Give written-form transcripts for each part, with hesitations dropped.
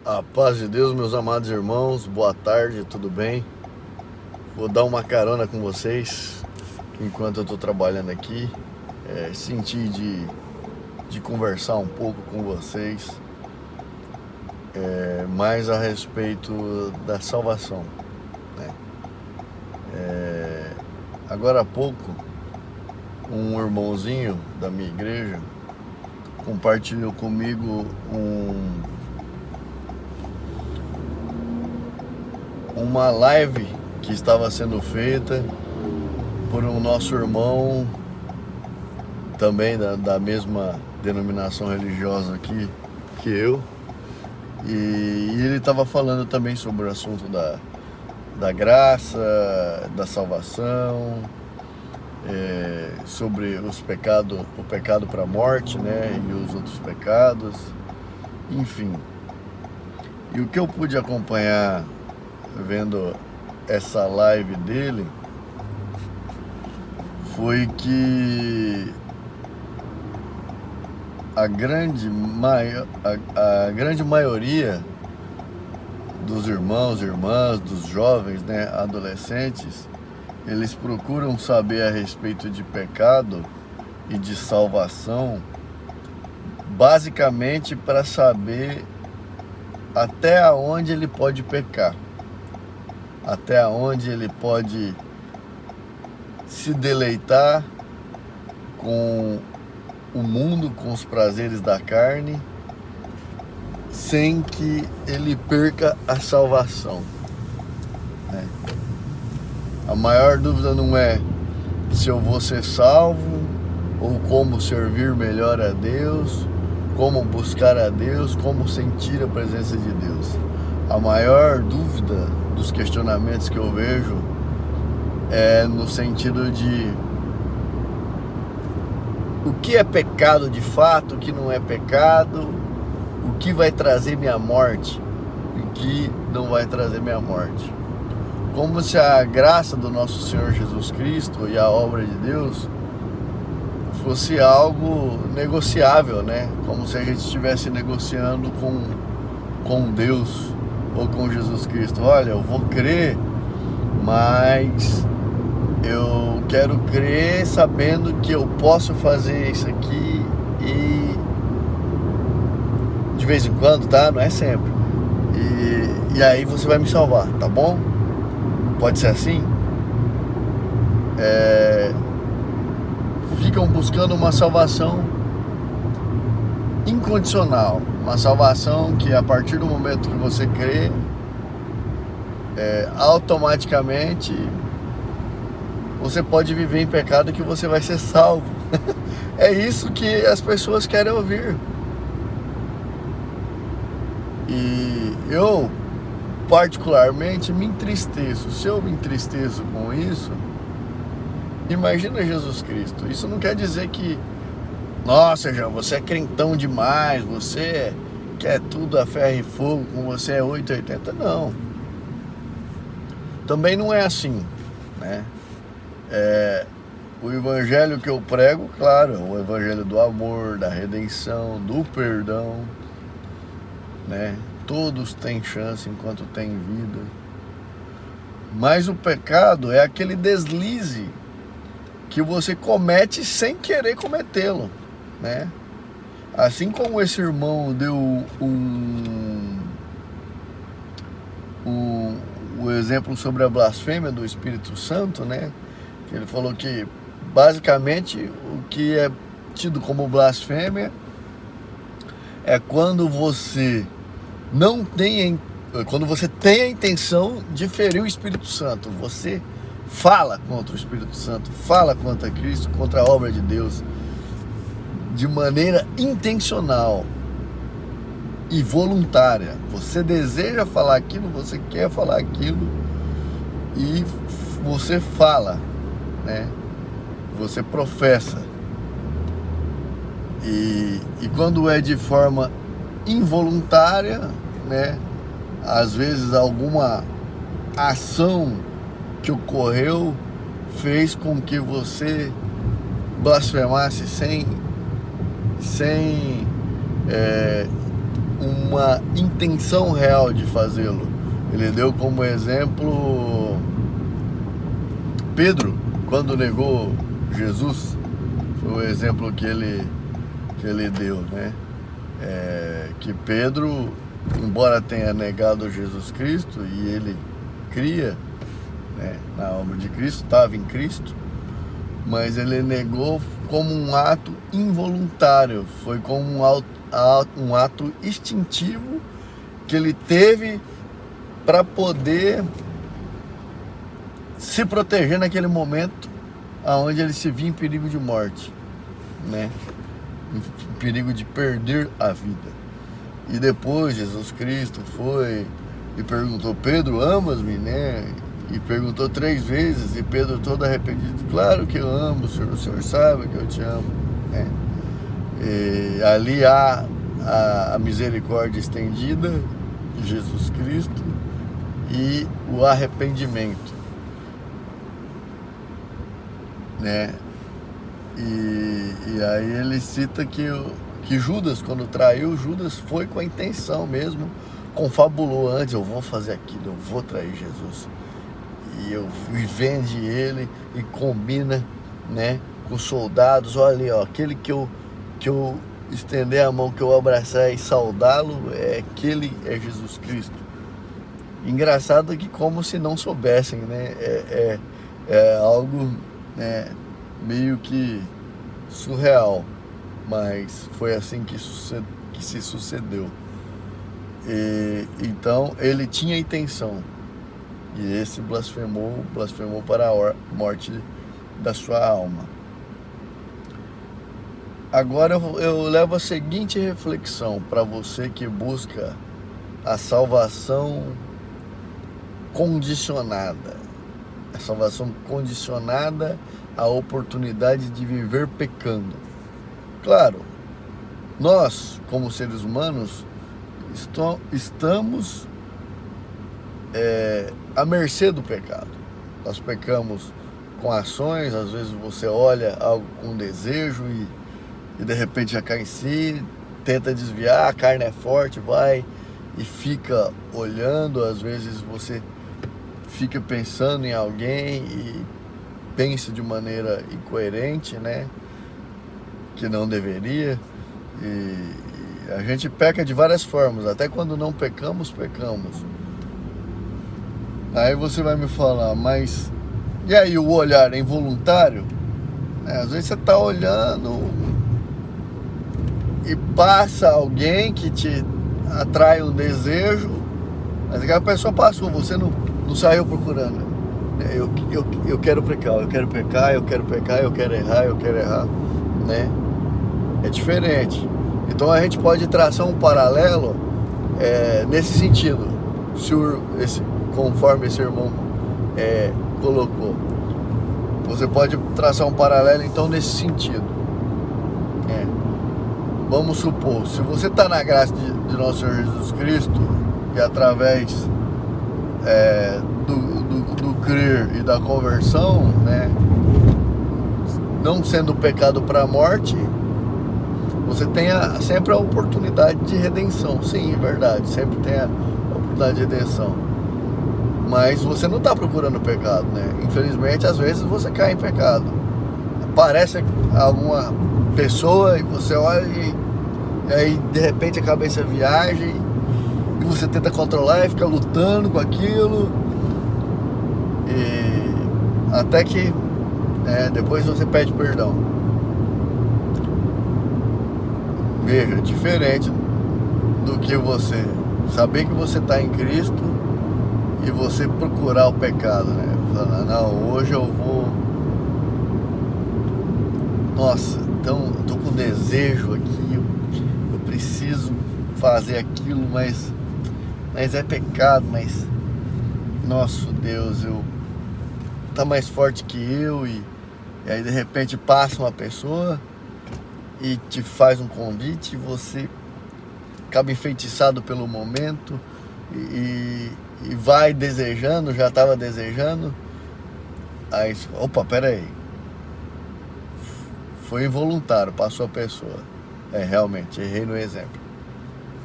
A paz de Deus, meus amados irmãos, boa tarde, tudo bem? Vou dar uma carona com vocês enquanto eu estou trabalhando aqui. Senti de conversar um pouco com vocês mais a respeito da salvação, né? Agora há pouco, um irmãozinho da minha igreja compartilhou comigo uma live que estava sendo feita por um nosso irmão também da mesma denominação religiosa aqui que eu, e ele estava falando também sobre o assunto da graça, da salvação, sobre o pecado para a morte, né, e os outros pecados, enfim. E o que eu pude acompanhar vendo essa live dele foi que a grande maioria dos irmãos, irmãs, dos jovens, né, adolescentes, eles procuram saber a respeito de pecado e de salvação basicamente para saber até onde ele pode pecar, até onde ele pode se deleitar com o mundo, com os prazeres da carne, sem que ele perca a salvação, né? A maior dúvida não é se eu vou ser salvo, ou como servir melhor a Deus, como buscar a Deus, como sentir a presença de Deus. A maior dúvida dos questionamentos que eu vejo é no sentido de o que é pecado de fato, o que não é pecado, o que vai trazer minha morte e o que não vai trazer minha morte. Como se a graça do nosso Senhor Jesus Cristo e a obra de Deus fosse algo negociável, né? Como se a gente estivesse negociando com Deus ou com Jesus Cristo. Olha, eu vou crer, mas eu quero crer sabendo que eu posso fazer isso aqui e de vez em quando, tá? Não é sempre. E aí você vai me salvar, tá bom? Pode ser assim? Ficam buscando uma salvação incondicional, uma salvação que a partir do momento que você crê, automaticamente você pode viver em pecado, que você vai ser salvo. É isso que as pessoas querem ouvir. E eu particularmente me entristeço. Se eu me entristeço com isso, imagina Jesus Cristo. Isso não quer dizer que, nossa, João, você é crentão demais, você quer tudo a ferro e fogo, com você é 880. Não. Também não é assim, né? O evangelho que eu prego, claro, é o evangelho do amor, da redenção, do perdão, né? Todos têm chance enquanto têm vida. Mas o pecado é aquele deslize que você comete sem querer cometê-lo, né? Assim como esse irmão deu o exemplo sobre a blasfêmia do Espírito Santo, né? Ele falou que basicamente o que é tido como blasfêmia é quando você quando você tem a intenção de ferir o Espírito Santo. Você fala contra o Espírito Santo, fala contra Cristo, contra a obra de Deus, de maneira intencional e voluntária. Você deseja falar aquilo, você quer falar aquilo e você fala, né? Você professa. E quando é de forma involuntária, né? Às vezes alguma ação que ocorreu fez com que você blasfemasse sem uma intenção real de fazê-lo. Ele deu como exemplo Pedro, quando negou Jesus. Foi o exemplo que ele deu, né? Que Pedro, embora tenha negado Jesus Cristo, e ele cria, né, na obra de Cristo, estava em Cristo, mas ele negou como um ato involuntário, foi como um ato instintivo que ele teve para poder se proteger naquele momento onde ele se via em perigo de morte, né? Em perigo de perder a vida. E depois Jesus Cristo foi e perguntou: Pedro, amas-me, né? E perguntou 3 vezes, e Pedro todo arrependido: claro que eu amo, o senhor sabe que eu te amo, né? E ali há a misericórdia estendida de Jesus Cristo e o arrependimento, né? E aí ele cita que Judas, quando traiu, Judas foi com a intenção mesmo, confabulou antes: eu vou fazer aquilo, eu vou trair Jesus. E vende ele e combina, né, com os soldados: olha ali, ó, aquele que eu estender a mão, que eu abraçar e saudá-lo, aquele é Jesus Cristo. Engraçado que como se não soubessem, né? É algo, né, meio que surreal, mas foi assim que se sucedeu. Então ele tinha intenção, e esse blasfemou para a morte da sua alma. Agora eu levo a seguinte reflexão para você que busca a salvação condicionada. A salvação condicionada à oportunidade de viver pecando. Claro, nós, como seres humanos, estamos à mercê do pecado. Nós pecamos com ações. Às vezes você olha algo com desejo e de repente já cai em si, tenta desviar, a carne é forte, vai e fica olhando. Às vezes você fica pensando em alguém e pensa de maneira incoerente, né? Que não deveria. E a gente peca de várias formas, até quando não pecamos. Aí você vai me falar: mas e aí, o olhar é involuntário? Às vezes você está olhando e passa alguém que te atrai um desejo, mas aquela pessoa passou, você não saiu procurando. Eu quero pecar, eu quero errar, né? É diferente. Então a gente pode traçar um paralelo nesse sentido, conforme esse irmão colocou. Você pode traçar um paralelo então nesse sentido. Vamos supor, se você está na graça de nosso Senhor Jesus Cristo, e através do crer e da conversão, né, não sendo pecado para a morte, você tem sempre a oportunidade de redenção. Sim, é verdade, sempre tem a oportunidade de redenção, mas você não está procurando pecado, né? Infelizmente, às vezes você cai em pecado. Aparece alguma pessoa e você olha e aí de repente a cabeça viaja e você tenta controlar e fica lutando com aquilo, e até que depois você pede perdão. Veja, diferente do que você saber que você está em Cristo e você procurar o pecado, né? Falar: não, hoje eu vou, nossa, então eu tô com desejo aqui, eu preciso fazer aquilo, mas é pecado, mas nosso Deus, tá mais forte que eu. E aí de repente passa uma pessoa e te faz um convite, e você acaba enfeitiçado pelo momento e vai desejando, já estava desejando. Aí, opa, peraí, foi involuntário, passou a pessoa. Realmente, errei no exemplo.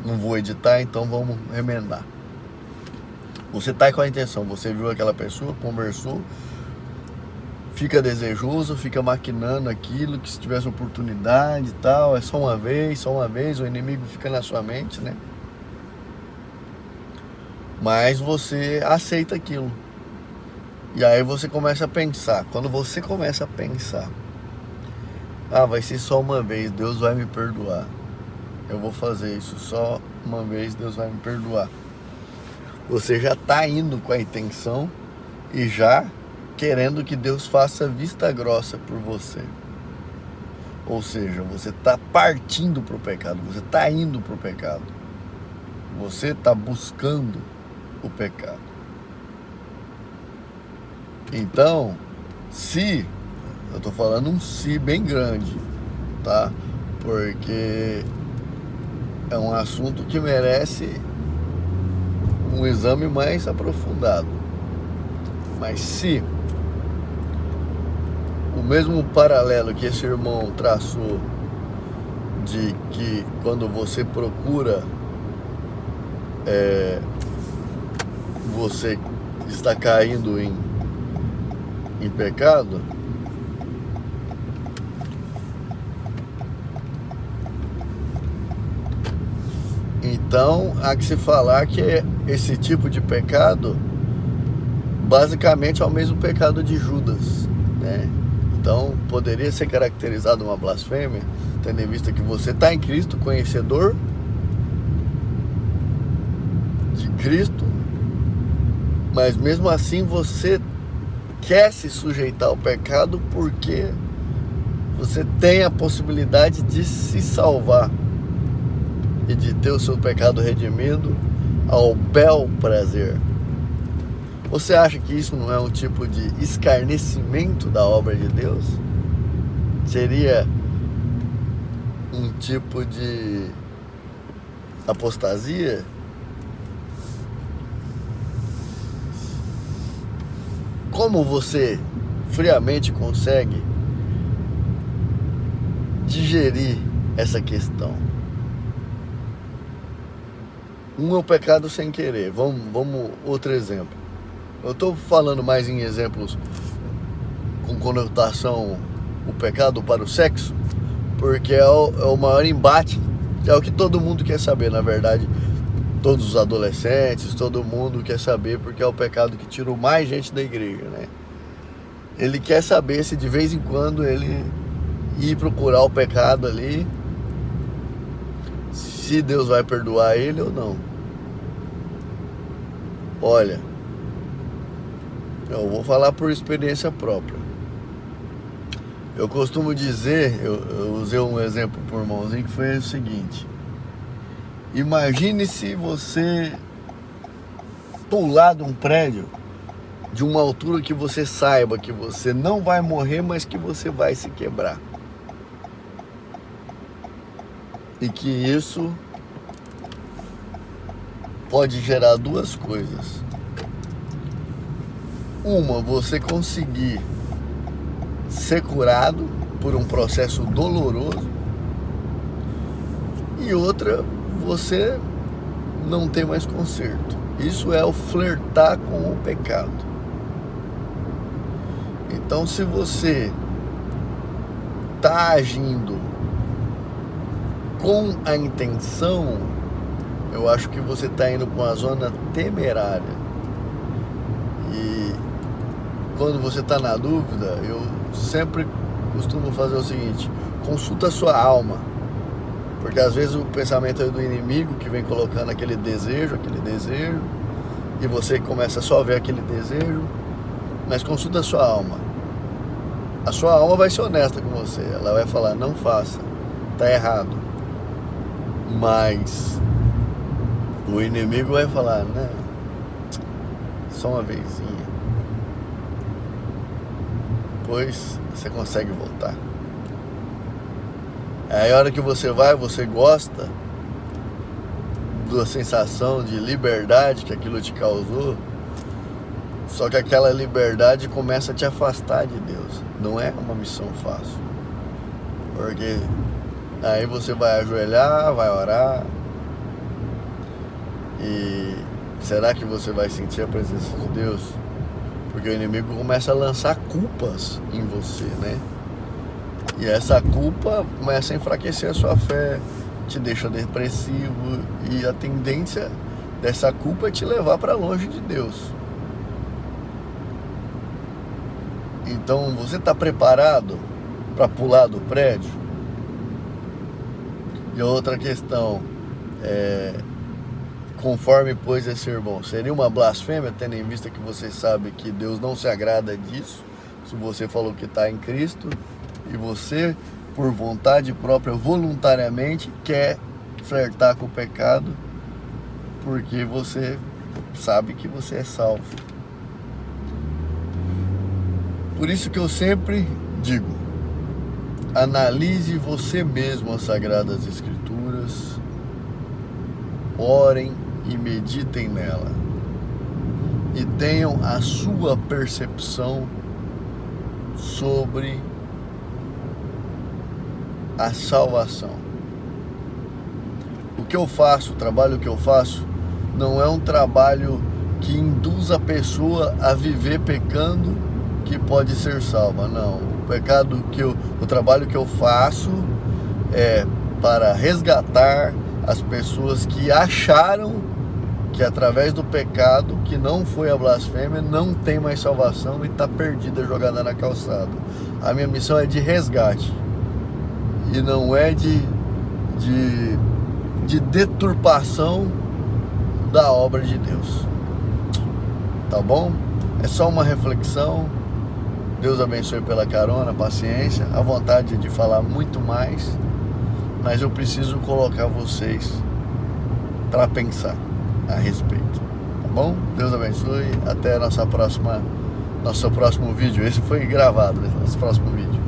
Não vou editar, então vamos remendar. Você tá com a intenção, você viu aquela pessoa, conversou, fica desejoso, fica maquinando aquilo, que se tivesse oportunidade e tal, é só uma vez, o inimigo fica na sua mente, né? Mas você aceita aquilo. E aí você começa a pensar. Quando você começa a pensar, vai ser só uma vez, Deus vai me perdoar. Eu vou fazer isso só uma vez, Deus vai me perdoar. Você já está indo com a intenção e já querendo que Deus faça vista grossa por você. Ou seja, você está partindo para o pecado, você está indo para o pecado. Você está buscando o pecado. Então, se, eu estou falando um se bem grande, tá? Porque é um assunto que merece um exame mais aprofundado. Mas se o mesmo paralelo que esse irmão traçou de que quando você procura, você está caindo em pecado, então há que se falar que esse tipo de pecado basicamente é o mesmo pecado de Judas, né? Então poderia ser caracterizado uma blasfêmia, tendo em vista que você está em Cristo, conhecedor de Cristo, mas mesmo assim você quer se sujeitar ao pecado porque você tem a possibilidade de se salvar e de ter o seu pecado redimido ao bel prazer. Você acha que isso não é um tipo de escarnecimento da obra de Deus? Seria um tipo de apostasia? Como você friamente consegue digerir essa questão? Um é o pecado sem querer. Vamos outro exemplo. Eu estou falando mais em exemplos com conotação o pecado para o sexo, porque é o maior embate, é o que todo mundo quer saber, na verdade. Todos os adolescentes, todo mundo quer saber, porque é o pecado que tirou mais gente da igreja, né? Ele quer saber se de vez em quando ele ir procurar o pecado ali, se Deus vai perdoar ele ou não. Olha, eu vou falar por experiência própria. Eu costumo dizer, eu usei um exemplo por irmãozinho que foi o seguinte: imagine se você pular de um prédio de uma altura que você saiba que você não vai morrer, mas que você vai se quebrar. E que isso pode gerar duas coisas. Uma, você conseguir ser curado por um processo doloroso. E outra, você não tem mais conserto. Isso é o flertar com o pecado. Então, se você está agindo com a intenção, eu acho que você está indo para uma zona temerária. E quando você está na dúvida, eu sempre costumo fazer o seguinte: consulta a sua alma. Porque às vezes o pensamento é do inimigo que vem colocando aquele desejo, e você começa só a ver aquele desejo. Mas consulta a sua alma. A sua alma vai ser honesta com você. Ela vai falar: não faça, tá errado. Mas o inimigo vai falar: não, só uma vezinha. Depois você consegue voltar. Aí a hora que você vai, você gosta da sensação de liberdade que aquilo te causou. Só que aquela liberdade começa a te afastar de Deus. Não é uma missão fácil. Porque aí você vai ajoelhar, vai orar, E será que você vai sentir a presença de Deus? Porque o inimigo começa a lançar culpas em você, né? E essa culpa começa a enfraquecer a sua fé, te deixa depressivo, e a tendência dessa culpa é te levar para longe de Deus. Então, você está preparado para pular do prédio? E outra questão, conforme pois é ser bom, seria uma blasfêmia, tendo em vista que você sabe que Deus não se agrada disso, se você falou que está em Cristo, e você, por vontade própria, voluntariamente, quer flertar com o pecado, porque você sabe que você é salvo. Por isso que eu sempre digo, analise você mesmo as Sagradas Escrituras, orem e meditem nela, e tenham a sua percepção sobre a salvação. O que eu faço, o trabalho que eu faço, não é um trabalho que induz a pessoa a viver pecando que pode ser salva, não. O trabalho que eu faço é para resgatar as pessoas que acharam que através do pecado, que não foi a blasfêmia, não tem mais salvação e está perdida, jogada na calçada. A minha missão é de resgate e não é de deturpação da obra de Deus. Tá bom? É só uma reflexão. Deus abençoe pela carona, paciência, a vontade de falar muito mais, mas eu preciso colocar vocês para pensar a respeito, tá bom? Deus abençoe, até nosso próximo vídeo. Esse foi gravado, nosso próximo vídeo.